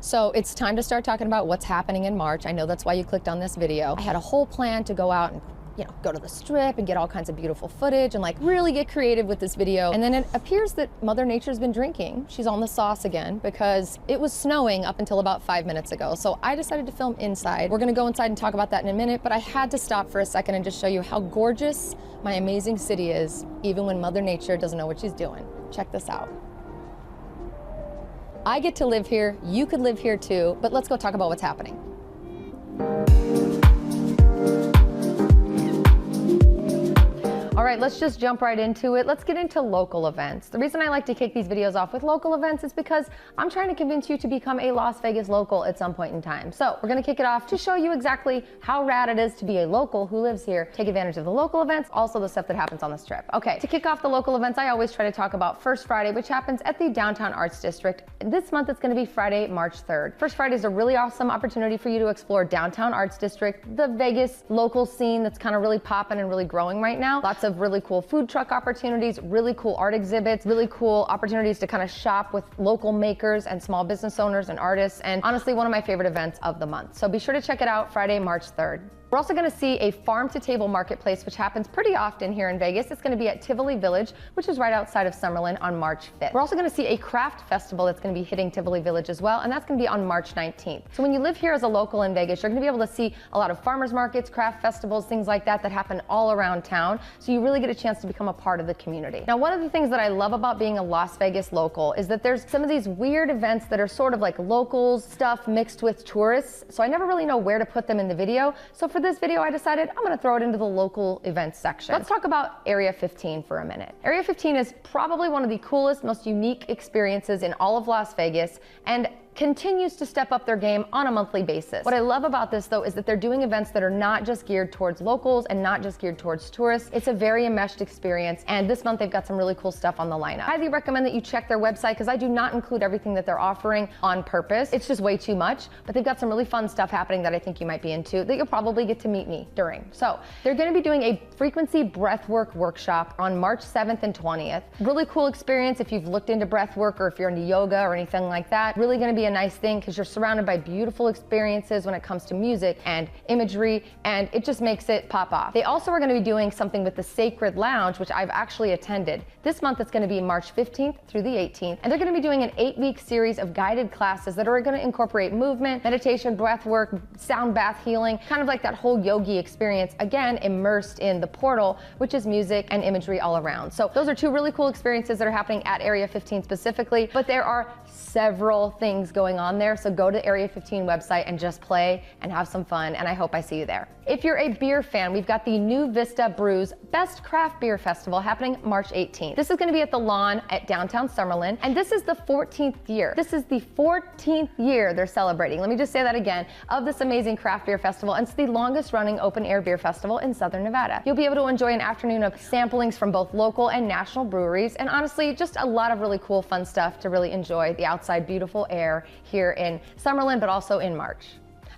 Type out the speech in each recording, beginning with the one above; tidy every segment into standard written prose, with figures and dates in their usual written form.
So it's time to start talking about what's happening in March. I know that's why you clicked on this video. I had a whole plan to go out and go to the strip and get all kinds of beautiful footage and like really get creative with this video. And then it appears that Mother Nature's been drinking. She's on the sauce again because it was snowing up until about 5 minutes ago. So I decided to film inside. We're gonna go inside and talk about that in a minute, but I had to stop for a second and just show you how gorgeous my amazing city is, even when Mother Nature doesn't know what she's doing. Check this out. I get to live here, you could live here too, but let's go talk about what's happening. All right, let's just jump right into it. Let's get into local events. The reason I like to kick these videos off with local events is because I'm trying to convince you to become a Las Vegas local at some point in time. So we're gonna kick it off to show you exactly how rad it is to be a local who lives here. Take advantage of the local events, also the stuff that happens on the strip. Okay, to kick off the local events, I always try to talk about First Friday, which happens at the Downtown Arts District. This month, it's gonna be Friday, March 3rd. First Friday is a really awesome opportunity for you to explore Downtown Arts District, the Vegas local scene that's kind of really popping and really growing right now. Lots of really cool food truck opportunities, really cool art exhibits, really cool opportunities to kind of shop with local makers and small business owners and artists, and honestly, one of my favorite events of the month. So be sure to check it out Friday, March 3rd. We're also going to see a farm-to-table marketplace, which happens pretty often here in Vegas. It's going to be at Tivoli Village, which is right outside of Summerlin, on March 5th. We're also going to see a craft festival that's going to be hitting Tivoli Village as well, and that's going to be on March 19th. So when you live here as a local in Vegas, you're going to be able to see a lot of farmers markets, craft festivals, things like that happen all around town. So you really get a chance to become a part of the community. Now, one of the things that I love about being a Las Vegas local is that there's some of these weird events that are sort of like locals stuff mixed with tourists. So I never really know where to put them in the video. So for this video, I decided I'm going to throw it into the local events section. Let's talk about Area 15 for a minute. Area 15 is probably one of the coolest, most unique experiences in all of Las Vegas, and continues to step up their game on a monthly basis. What I love about this though is that they're doing events that are not just geared towards locals and not just geared towards tourists. It's a very enmeshed experience, and this month they've got some really cool stuff on the lineup. I highly recommend that you check their website because I do not include everything that they're offering on purpose. It's just way too much, but they've got some really fun stuff happening that I think you might be into that you'll probably get to meet me during. So they're going to be doing a frequency breathwork workshop on March 7th and 20th. Really cool experience if you've looked into breathwork or if you're into yoga or anything like that. Really going to be a nice thing because you're surrounded by beautiful experiences when it comes to music and imagery, and it just makes it pop off. They also are going to be doing something with the Sacred Lounge, which I've actually attended. This month it's going to be March 15th through the 18th, and they're going to be doing an 8-week series of guided classes that are going to incorporate movement, meditation, breath work, sound bath healing, kind of like that whole yogi experience, again immersed in the portal, which is music and imagery all around. So those are two really cool experiences that are happening at Area 15 specifically, but there are several things going on there, so go to the Area 15 website and just play and have some fun, and I hope I see you there. If you're a beer fan, we've got the New Vista Brews Best Craft Beer Festival happening March 18th. This is going to be at the Lawn at downtown Summerlin, and this is the 14th year. This is the 14th year they're celebrating. Let me just say that again, of this amazing craft beer festival, and it's the longest running open air beer festival in Southern Nevada. You'll be able to enjoy an afternoon of samplings from both local and national breweries, and honestly, just a lot of really cool, fun stuff to really enjoy the outside beautiful air here in Summerlin, but also in March.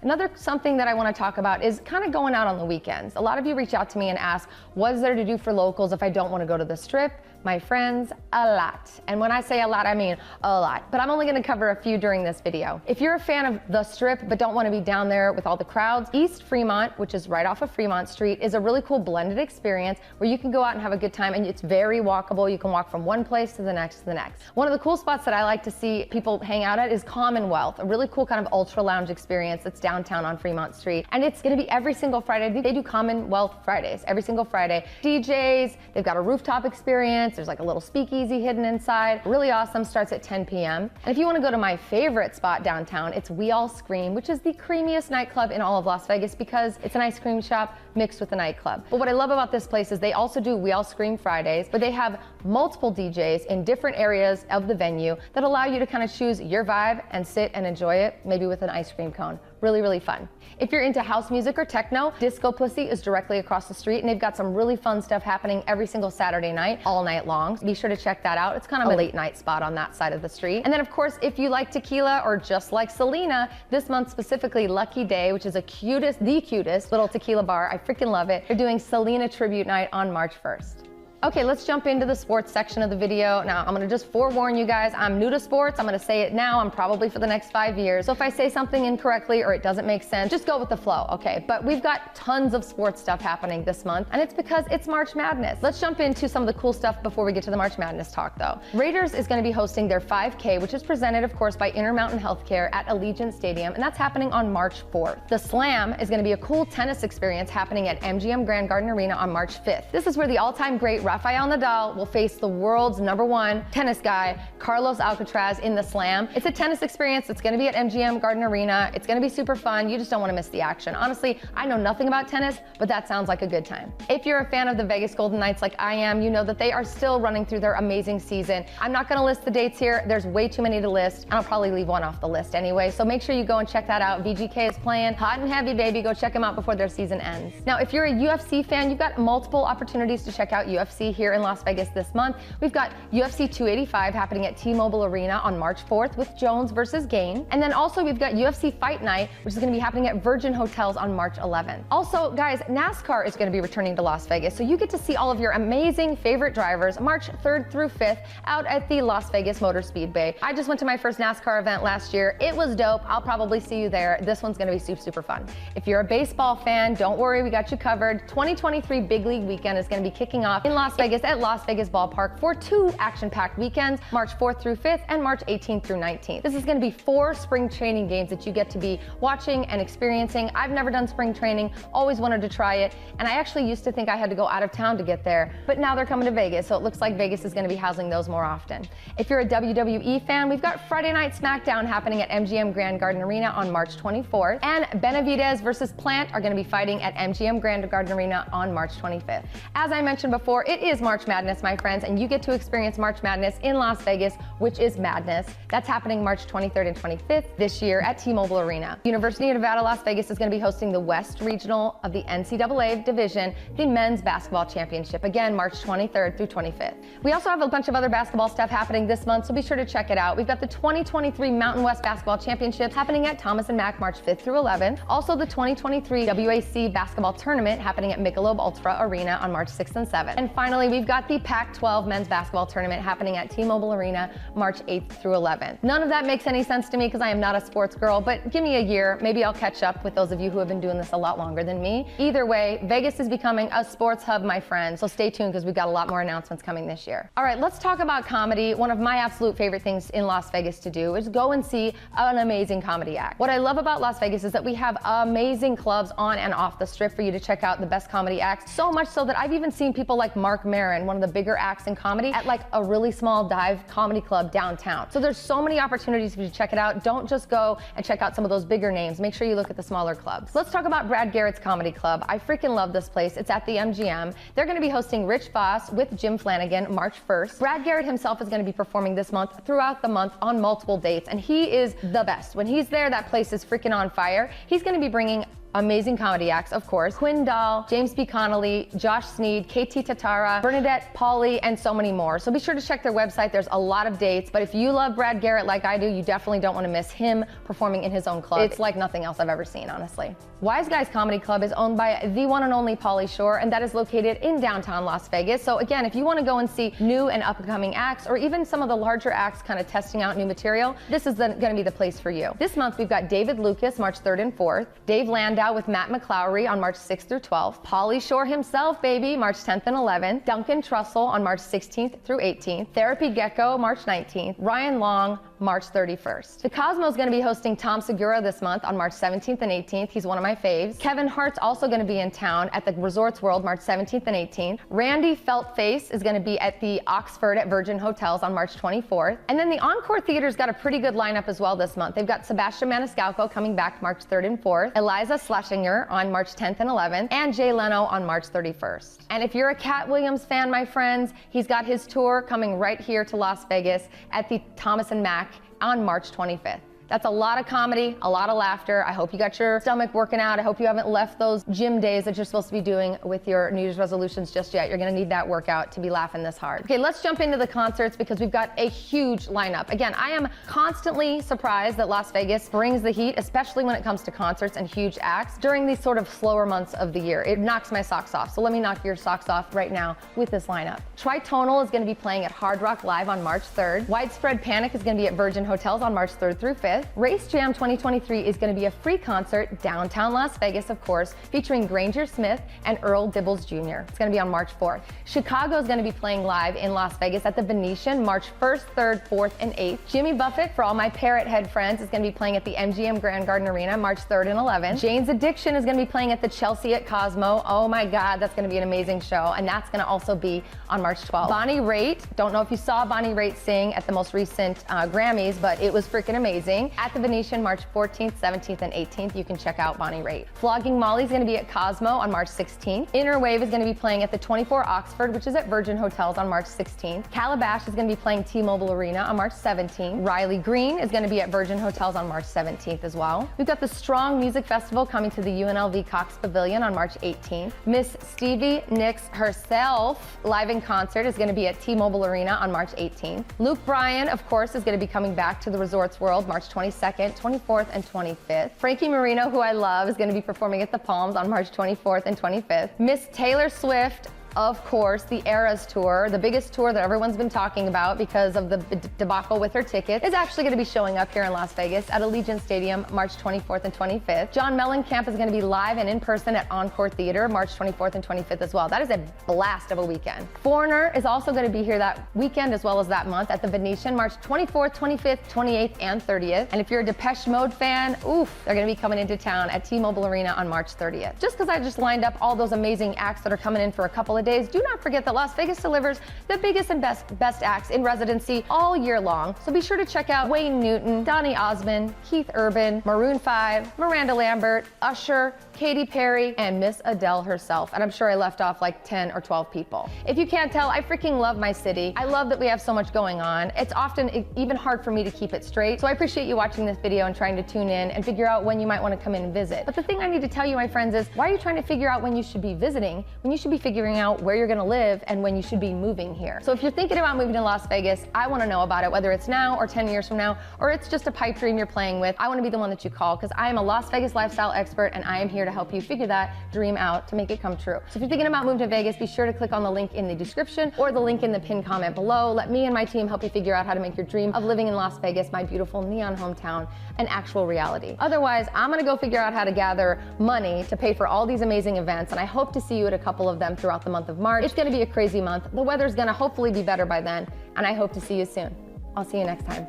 Another something that I want to talk about is kind of going out on the weekends. A lot of you reach out to me and ask, what is there to do for locals if I don't want to go to the strip? My friends, a lot. And when I say a lot, I mean a lot. But I'm only going to cover a few during this video. If you're a fan of the strip but don't want to be down there with all the crowds, East Fremont, which is right off of Fremont Street, is a really cool blended experience where you can go out and have a good time, and it's very walkable. You can walk from one place to the next to the next. One of the cool spots that I like to see people hang out at is Commonwealth, a really cool kind of ultra lounge experience that's downtown on Fremont Street. And it's going to be every single Friday. They do Commonwealth Fridays every single Friday. DJs, they've got a rooftop experience. There's like a little speakeasy hidden inside. Really awesome, starts at 10 p.m. And if you want to go to my favorite spot downtown, it's We All Scream, which is the creamiest nightclub in all of Las Vegas because it's an ice cream shop mixed with a nightclub. But what I love about this place is they also do We All Scream Fridays, but they have multiple DJs in different areas of the venue that allow you to kind of choose your vibe and sit and enjoy it, maybe with an ice cream cone. Really, really fun. If you're into house music or techno, Disco Pussy is directly across the street, and they've got some really fun stuff happening every single Saturday night, all night long. Be sure to check that out. It's kind of a late night spot on that side of the street. And then of course, if you like tequila or just like Selena, this month specifically, Lucky Day, which is the cutest little tequila bar. I freaking love it. They're doing Selena Tribute Night on March 1st. Okay, let's jump into the sports section of the video. Now, I'm gonna just forewarn you guys, I'm new to sports. I'm gonna say it now, I'm probably for the next 5 years. So if I say something incorrectly or it doesn't make sense, just go with the flow, okay? But we've got tons of sports stuff happening this month, and it's because it's March Madness. Let's jump into some of the cool stuff before we get to the March Madness talk, though. Raiders is gonna be hosting their 5K, which is presented, of course, by Intermountain Healthcare at Allegiant Stadium, and that's happening on March 4th. The Slam is gonna be a cool tennis experience happening at MGM Grand Garden Arena on March 5th. This is where the all-time great Rafael Nadal will face the world's #1 tennis guy, Carlos Alcaraz, in the Slam. It's a tennis experience. It's gonna be at MGM Garden Arena. It's gonna be super fun. You just don't wanna miss the action. Honestly, I know nothing about tennis, but that sounds like a good time. If you're a fan of the Vegas Golden Knights like I am, you know that they are still running through their amazing season. I'm not gonna list the dates here. There's way too many to list, and I'll probably leave one off the list anyway. So make sure you go and check that out. VGK is playing hot and heavy, baby. Go check them out before their season ends. Now, if you're a UFC fan, you've got multiple opportunities to check out UFC here in Las Vegas this month. We've got UFC 285 happening at T-Mobile Arena on March 4th with Jones versus Gain. And then also we've got UFC Fight Night, which is gonna be happening at Virgin Hotels on March 11th. Also, guys, NASCAR is gonna be returning to Las Vegas, so you get to see all of your amazing favorite drivers March 3rd through 5th out at the Las Vegas Motor Speedway. I just went to my first NASCAR event last year. It was dope. I'll probably see you there. This one's gonna be super, super fun. If you're a baseball fan, don't worry, we got you covered. 2023 Big League Weekend is gonna be kicking off in Las Vegas at Las Vegas Ballpark for 2 action-packed weekends, March 4th through 5th and March 18th through 19th. This is gonna be 4 spring training games that you get to be watching and experiencing. I've never done spring training, always wanted to try it, and I actually used to think I had to go out of town to get there, but now they're coming to Vegas, so it looks like Vegas is gonna be housing those more often. If you're a WWE fan, we've got Friday Night SmackDown happening at MGM Grand Garden Arena on March 24th, and Benavidez versus Plant are gonna be fighting at MGM Grand Garden Arena on March 25th. As I mentioned before, it is March Madness, my friends, and you get to experience March Madness in Las Vegas, which is madness. That's happening March 23rd and 25th this year at T-Mobile Arena. University of Nevada, Las Vegas is gonna be hosting the West Regional of the NCAA Division, the Men's Basketball Championship, again, March 23rd through 25th. We also have a bunch of other basketball stuff happening this month, so be sure to check it out. We've got the 2023 Mountain West Basketball Championship happening at Thomas & Mack March 5th through 11th. Also, the 2023 WAC Basketball Tournament happening at Michelob Ultra Arena on March 6th and 7th. And finally, we've got the Pac-12 Men's Basketball Tournament happening at T-Mobile Arena March 8th through 11th. None of that makes any sense to me because I am not a sports girl, but give me a year. Maybe I'll catch up with those of you who have been doing this a lot longer than me. Either way, Vegas is becoming a sports hub, my friends, so stay tuned because we've got a lot more announcements coming this year. All right, let's talk about comedy. One of my absolute favorite things in Las Vegas to do is go and see an amazing comedy act. What I love about Las Vegas is that we have amazing clubs on and off the strip for you to check out the best comedy acts, so much so that I've even seen people like Mark Maron, one of the bigger acts in comedy, at like a really small dive comedy club downtown. So there's so many opportunities for you to check it out. Don't just go and check out some of those bigger names. Make sure you look at the smaller clubs. Let's talk about Brad Garrett's Comedy Club. I freaking love this place. It's at the MGM. They're gonna be hosting Rich Voss with Jim Flanagan March 1st. Brad Garrett himself is gonna be performing this month throughout the month on multiple dates, and he is the best. When he's there, that place is freaking on fire. He's gonna be bringing amazing comedy acts, of course. Quinn Dahl, James B. Connolly, Josh Sneed, KT Tatara, Bernadette Pauly, and so many more. So be sure to check their website. There's a lot of dates, but if you love Brad Garrett like I do, you definitely don't want to miss him performing in his own club. It's like nothing else I've ever seen, honestly. Wise Guys Comedy Club is owned by the one and only Pauly Shore, and that is located in downtown Las Vegas. So again, if you want to go and see new and upcoming acts, or even some of the larger acts kind of testing out new material, this is going to be the place for you. This month, we've got David Lucas, March 3rd and 4th, Dave Landau with Matt McClowry on March 6th through 12th, Pauly Shore himself, baby, March 10th and 11th, Duncan Trussell on March 16th through 18th, Therapy Gecko, March 19th, Ryan Long, March 31st. The Cosmo is going to be hosting Tom Segura this month on March 17th and 18th. He's one of my faves. Kevin Hart's also going to be in town at the Resorts World March 17th and 18th. Randy Feltface is going to be at the Oxford at Virgin Hotels on March 24th. And then the Encore Theater's got a pretty good lineup as well this month. They've got Sebastian Maniscalco coming back March 3rd and 4th, Eliza Schlesinger on March 10th and 11th, and Jay Leno on March 31st. And if you're a Cat Williams fan, my friends, he's got his tour coming right here to Las Vegas at the Thomas & Mack on March 25th. That's a lot of comedy, a lot of laughter. I hope you got your stomach working out. I hope you haven't left those gym days that you're supposed to be doing with your New Year's resolutions just yet. You're gonna need that workout to be laughing this hard. Okay, let's jump into the concerts because we've got a huge lineup. Again, I am constantly surprised that Las Vegas brings the heat, especially when it comes to concerts and huge acts during these sort of slower months of the year. It knocks my socks off. So let me knock your socks off right now with this lineup. Tritonal is gonna be playing at Hard Rock Live on March 3rd. Widespread Panic is gonna be at Virgin Hotels on March 3rd through 5th. Race Jam 2023 is going to be a free concert downtown Las Vegas, of course, featuring Granger Smith and Earl Dibbles Jr. It's going to be on March 4th. Chicago is going to be playing live in Las Vegas at the Venetian March 1st, 3rd, 4th, and 8th. Jimmy Buffett, for all my Parrot Head friends, is going to be playing at the MGM Grand Garden Arena March 3rd and 11th. Jane's Addiction is going to be playing at the Chelsea at Cosmo. Oh my God, that's going to be an amazing show, and that's going to also be on March 12th. Bonnie Raitt, don't know if you saw Bonnie Raitt sing at the most recent Grammys, but it was freaking amazing. At the Venetian March 14th, 17th, and 18th, you can check out Bonnie Raitt. Flogging Molly is going to be at Cosmo on March 16th. Inner Wave is going to be playing at the 24 Oxford, which is at Virgin Hotels on March 16th. Calabash is going to be playing T-Mobile Arena on March 17th. Riley Green is going to be at Virgin Hotels on March 17th as well. We've got the Strong Music Festival coming to the UNLV Cox Pavilion on March 18th. Miss Stevie Nicks herself, live in concert, is going to be at T-Mobile Arena on March 18th. Luke Bryan, of course, is going to be coming back to the Resorts World March 22nd, 24th, and 25th. Frankie Marino, who I love, is going to be performing at the Palms on March 24th and 25th. Miss Taylor Swift, of course, the Eras Tour, the biggest tour that everyone's been talking about because of the debacle with her ticket, is actually going to be showing up here in Las Vegas at Allegiant Stadium March 24th and 25th. John Mellencamp is going to be live and in person at Encore Theater March 24th and 25th as well. That is a blast of a weekend. Foreigner is also going to be here that weekend as well as that month at the Venetian March 24th, 25th, 28th, and 30th. And if you're a Depeche Mode fan, oof, they're going to be coming into town at T-Mobile Arena on March 30th. Just because I just lined up all those amazing acts that are coming in for a couple of days, do not forget that Las Vegas delivers the biggest and best acts in residency all year long. So be sure to check out Wayne Newton, Donny Osmond, Keith Urban, Maroon 5, Miranda Lambert, Usher, Katy Perry, and Miss Adele herself. And I'm sure I left off like 10 or 12 people. If you can't tell, I freaking love my city. I love that we have so much going on. It's often even hard for me to keep it straight. So I appreciate you watching this video and trying to tune in and figure out when you might want to come in and visit. But the thing I need to tell you, my friends, is why are you trying to figure out when you should be visiting, when you should be figuring out where you're going to live and when you should be moving here. So if you're thinking about moving to Las Vegas, I want to know about it, whether it's now or 10 years from now, or it's just a pipe dream you're playing with. I want to be the one that you call because I am a Las Vegas lifestyle expert and I am here to help you figure that dream out to make it come true. So if you're thinking about moving to Vegas, be sure to click on the link in the description or the link in the pinned comment below. Let me and my team help you figure out how to make your dream of living in Las Vegas, my beautiful neon hometown, an actual reality. Otherwise, I'm going to go figure out how to gather money to pay for all these amazing events, and I hope to see you at a couple of them throughout the month of March. It's going to be a crazy month. The weather's going to hopefully be better by then, and I hope to see you soon. I'll see you next time.